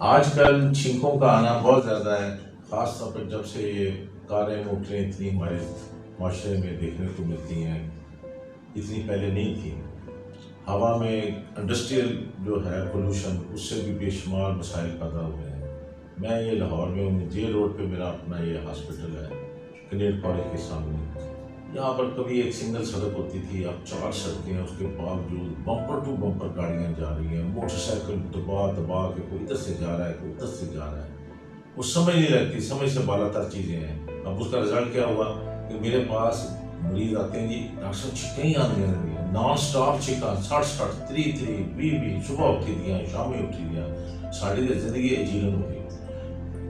आजकल छींकों का आना बहुत ज़्यादा है, ख़ास तौर पर जब से ये कारें मोटरें इतनी हमारे माशरे में देखने को मिलती हैं, इतनी पहले नहीं थी। हवा में इंडस्ट्रियल जो है पोल्यूशन, उससे भी बेशुमार मसाइल पैदा हुए हैं। मैं ये लाहौर में हूँ, जे रोड पे मेरा अपना ये हॉस्पिटल है, कैडेट कॉलेज के सामने। यहाँ पर कभी एक सिंगल सड़क होती थी, अब 4 सड़कें हैं, उसके बावजूद बम्पर टू बम्पर गाड़ियाँ जा रही हैं, मोटरसाइकिल दबा दबा के कोई इधर से जा रहा है, कोई उधर से जा रहा है। वो समझ नहीं लगती, समझ से बालातर चीज़ें हैं। अब उसका रिजल्ट क्या हुआ कि मेरे पास मरीज आते हैं जी, डॉक्टर साहब छिक्का ही आने लगी है, नॉन स्टॉप छिक्का, 60 3 20 सुबह उठी दिया, शाम में उठी दिया, साड़ी जिंदगी जीवन हो गई।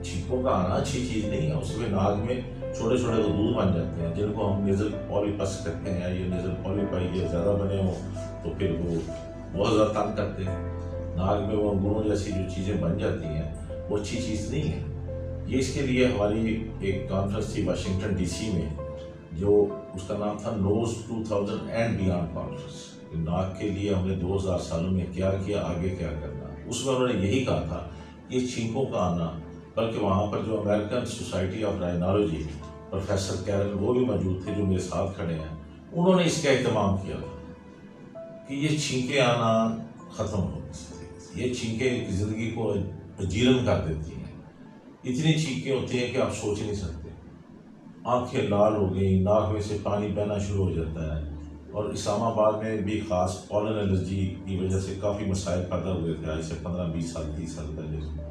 छींकों का आना अच्छी चीज़ नहीं है। उसमें नाक में छोटे छोटे दूध बन जाते हैं, जिनको हम नेजल पॉलिपस कहते हैं। ये नेजल पॉलिपाई ये ज़्यादा बने हो तो फिर वो बहुत ज़्यादा तंग करते हैं। नाक में वो अंगूरों जैसी जो चीज़ें बन जाती हैं, वो अच्छी चीज़ नहीं है। ये इसके लिए हमारी एक कॉन्फ्रेंस थी वाशिंगटन डीसी में, जो उसका नाम था नोज 2000 एंड बियॉन्ड कॉन्फ्रेंस। नाक के लिए हमने 2000 सालों में क्या किया, आगे क्या करना। उसमें उन्होंने यही कहा था कि छींकों का आना, बल्कि वहाँ पर जो American society of rhinology professor Carol वो भी मौजूद थे, जो मेरे साथ खड़े हैं, उन्होंने इसका एहतमाम किया था कि ये छींकें आना ख़त्म हो। ये छींकें ज़िंदगी को जीर्ण कर देती हैं। इतनी छींकें होती हैं कि आप सोच नहीं सकते। आंखें लाल हो गई, नाक में से पानी बहना शुरू हो जाता है। और इस्लामाबाद में भी ख़ास पॉलन एलर्जी की वजह से काफ़ी मसाइल पैदा हुए थे आज से 15 20 साल 30 साल पहले।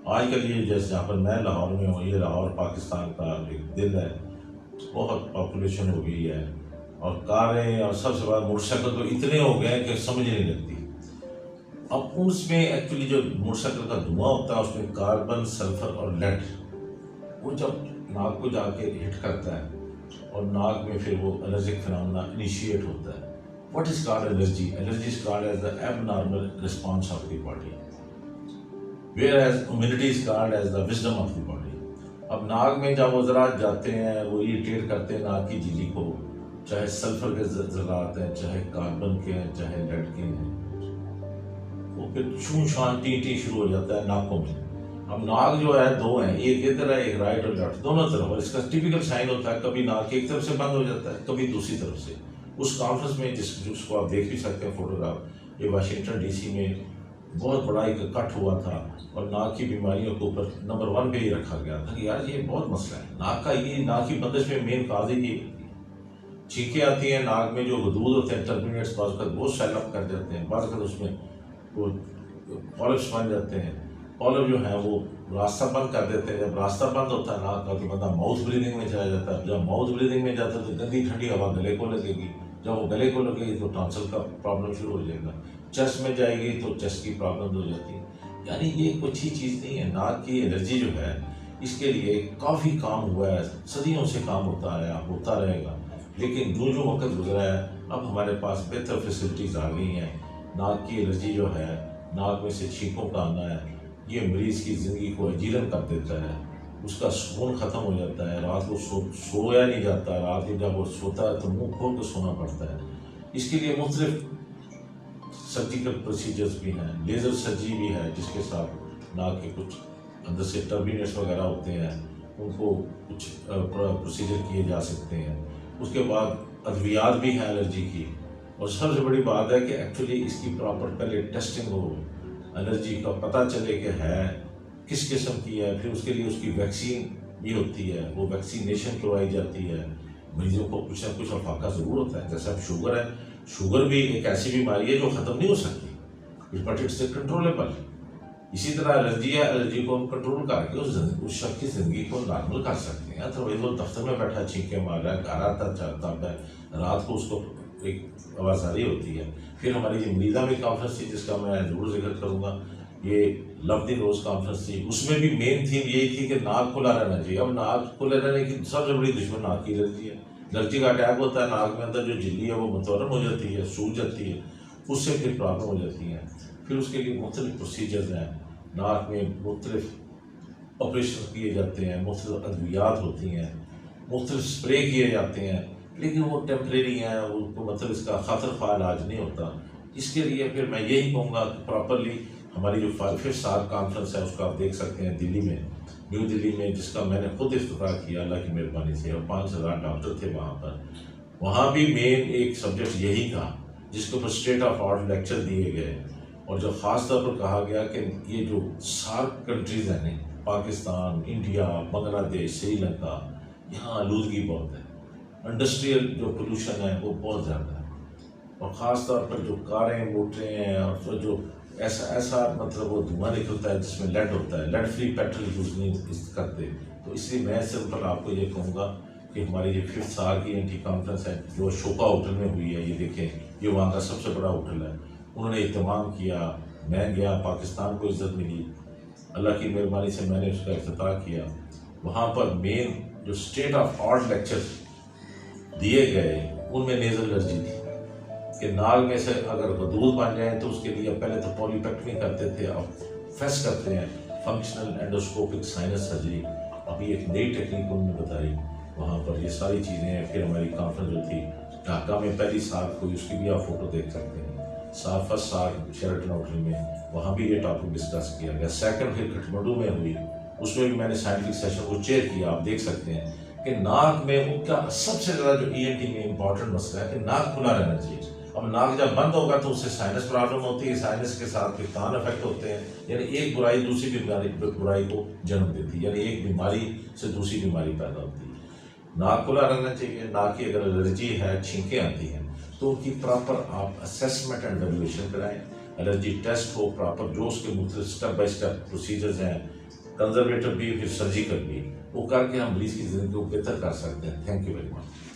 आजकल ये जैसे जहाँ पर मैं लाहौर में हूँ, ये लाहौर पाकिस्तान का एक दिल है, बहुत पॉपुलेशन हो गई है, और कारें और सबसे बड़ा मोटरसाइकिल तो इतने हो गए हैं कि समझ नहीं लगती। अब उसमें एक्चुअली जो मोटरसाइकिल का धुआं होता है, उसमें कार्बन, सल्फर और लेड, वो जब नाक को जाके हिट करता है और नाक में फिर वो एलर्जिक फिनोमेना इनिशिएट होता है। What is called allergy? Allergy is called as the abnormal response of the body, whereas immunity is called as the wisdom of the body. अब नाक में जब वो ज़रात जाते हैं, वो इरिटेट करते हैं नाक की झिल्ली को, चाहे सल्फर के ज़रात हैं, चाहे कार्बन के हैं, चाहे लेड के हैं, वो फिर छू छान टी टी शुरू हो जाता है नाकों में। अब नाक जो है दो हैं, एक इधर है, एक राइट और लेफ्ट, दोनों तरफ। और इसका टिपिकल साइन होता है, कभी नाक एक तरफ से बंद हो जाता है, कभी दूसरी तरफ से। उस कॉन्फ्रेंस में जिसको आप देख भी सकते हैं फोटोग्राफ, ये वाशिंगटन डीसी में बहुत बड़ा एक इकट्ठ हुआ था, और नाक की बीमारियों को ऊपर नंबर 1 पे ही रखा गया था कि यार ये बहुत मसला है नाक का। ये नाक की बंदिश में मेन काज ही ये छींकें आती हैं नाक में, जो गदूद होते हैं टर्मिनेट्स बाज़ बहुत सेल अप कर जाते हैं, बाज़ उसमें वो पॉलिप्स बन जाते हैं। पॉलिप जो है वो रास्ता बंद कर देते हैं। जब रास्ता बंद होता है नाक का, तो बंदा माउथ ब्रीदिंग में चला जाता है। जब माउथ ब्रीदिंग में जाता है तो गंदी ठंडी हवा गले को लगेगी, जब वो गले को लगेगी तो टॉन्सिल का प्रॉब्लम शुरू हो जाएगा, चेस्ट में जाएगी तो चेस्ट की प्रॉब्लम हो जाती है। यानी ये कुछ ही चीज़ नहीं है। नाक की एलर्जी जो है, इसके लिए काफ़ी काम हुआ है, सदियों से काम होता आया, होता रहेगा। लेकिन जो जो वक्त गुजरा है, अब हमारे पास बेहतर फैसिलिटीज़ आ गई हैं। नाक की एलर्जी जो है, नाक में से छींकों का आना है, ये मरीज़ की ज़िंदगी को अजीरन कर देता है, उसका सुकून ख़त्म हो जाता है, रात को सोया नहीं जाता, रात को जब वो सोता है तो मुँह खोल कर सोना पड़ता है। इसके लिए मुख्तलिफ सर्जिकल प्रोसीजर्स भी हैं, लेज़र सर्जरी भी है, जिसके साथ नाक के कुछ अंदर से टर्मिनेट्स वगैरह होते हैं, उनको कुछ प्रोसीजर किए जा सकते हैं। उसके बाद अद्वियात भी हैं एलर्जी की। और सबसे बड़ी बात है कि एक्चुअली इसकी प्रॉपर पहले टेस्टिंग हो, एलर्जी का पता चले कि है किस किस्म की है, फिर उसके लिए उसकी वैक्सीन भी होती है, वो वैक्सीनेशन करवाई जाती है। मरीजों को कुछ ना कुछ अफाका ज़रूर होता है। जैसे अब शुगर है, शुगर भी एक ऐसी बीमारी है जो ख़त्म नहीं हो सकती, बट इट्स कंट्रोलेबल। इसी तरह एलर्जी है, एलर्जी को हम कंट्रोल करके उस शख्स की ज़िंदगी को नॉर्मल कर सकते हैं। अदरवाइज वो दफ्तर में बैठा छींके मार रहा है, घर आता चाहता है, रात को उसको एक आवाजारी होती है। फिर हमारी जो मरीज़ा में कॉन्फ्रेंस थी, जिसका मैं ज़रूर जिक्र करूँगा, ये लव द रोज़ कॉन्फ्रेंस थी। उसमें भी मेन थीम यही थी कि नाक खुला रहना चाहिए। अब नाक खुले रहने की सबसे बड़ी दुश्मन नाक की एलर्जी है। एलर्जी का अटैक होता है, नाक में अंदर जो झिल्ली है वो मुतवरम हो जाती है, सूज जाती है, उससे फिर प्रॉब्लम हो जाती है। फिर उसके लिए मुख्तलिफ प्रोसीजर्स हैं, नाक में मुख्तलिफ ऑपरेशन किए जाते हैं, मुख्तलिफ अद्वियात होती हैं, मुख्तलिफ स्प्रे किए जाते हैं, लेकिन वो टेम्परेरी हैं, उनको मतलब इसका खतर खा इलाज नहीं होता। इसके लिए फिर मैं यही कहूँगा कि प्रॉपरली हमारी जो 5th सार्क कॉन्फ्रेंस है उसको आप देख सकते हैं दिल्ली में, न्यू दिल्ली में, जिसका मैंने खुद इफ्तिताह किया अल्लाह की मेहरबानी से, और 5,000 डॉक्टर थे वहाँ पर। वहाँ भी मेन एक सब्जेक्ट यही था जिसके ऊपर स्टेट ऑफ आर्ट लेक्चर दिए गए, और जो ख़ास तौर पर कहा गया कि ये जो सार्क कंट्रीज़ हैं नहीं, पाकिस्तान, इंडिया, बांग्लादेश, श्रीलंका, यहाँ आलूदगी बहुत है, इंडस्ट्रियल जो पोल्यूशन है वो बहुत ज़्यादा है, और ख़ास तौर पर जो कारें मोटरें हैं और जो ऐसा ऐसा मतलब वो धुआं निकलता है जिसमें लेड होता है, लेड फ्री पेट्रोल यूज़ नहीं करते। तो इसलिए मैं सिंपल आपको ये कहूँगा कि हमारी ये 5th सार्क की एंटी कॉन्फ्रेंस है जो अशोका होटल में हुई है, ये देखें, ये वहाँ का सबसे बड़ा होटल है, उन्होंने इत्तेमाम किया, मैं गया, पाकिस्तान को इज़्ज़त मिली, अल्लाह की मेहरबानी से मैंने उसका इफ्तिताह किया। वहाँ पर मेन जो स्टेट ऑफ आर्ट लेक्चर दिए गए उनमें नेज़ल एलर्जी थी कि नाक में से अगर दूध बन जाए तो उसके लिए पहले तो पॉलीपेक्टमी करते थे, अब फेस करते हैं, फंक्शनल एंडोस्कोपिक साइनस सर्जरी। अभी एक नई टेक्निक उन्होंने बताई वहाँ पर, ये सारी चीज़ें हैं। फिर हमारी कॉन्फ्रेंस जो थी ढाका में पहली सार्क हुई, उसकी भी आप फोटो देख सकते हैं। 1st सार्क शेराटन होटल में, वहाँ भी ये टॉपिक डिस्कस किया गया। 2nd फिर काठमांडू में हुई, उसमें भी मैंने साइंटिफिक सेशन को चेयर किया। आप देख सकते हैं कि नाक में उनका सबसे ज़्यादा जो ENT में इंपॉर्टेंट मसला है कि नाक खुला रहना चाहिए। अब नाक जब बंद होगा तो उससे साइनस प्रॉब्लम होती है, साइनस के साथ फिर कान इफेक्ट होते हैं, यानी एक बुराई दूसरी बुराई को जन्म देती है, यानी एक बीमारी से दूसरी बीमारी पैदा होती है। नाक खुला रहना चाहिए। नाक की अगर एलर्जी है, छींकें आती हैं, तो उनकी प्रॉपर आप असेसमेंट एंड वैल्यूएशन कराएं, एलर्जी टेस्ट हो प्रॉपर, जो उसके मुख्तलिफ स्टेप बाई स्टेप प्रोसीजर्स हैं, कंजर्वेटिव भी फिर सर्जिकल भी, वो करके हम मरीज की ज़िंदगी को बेहतर कर सकते हैं। Thank you very much.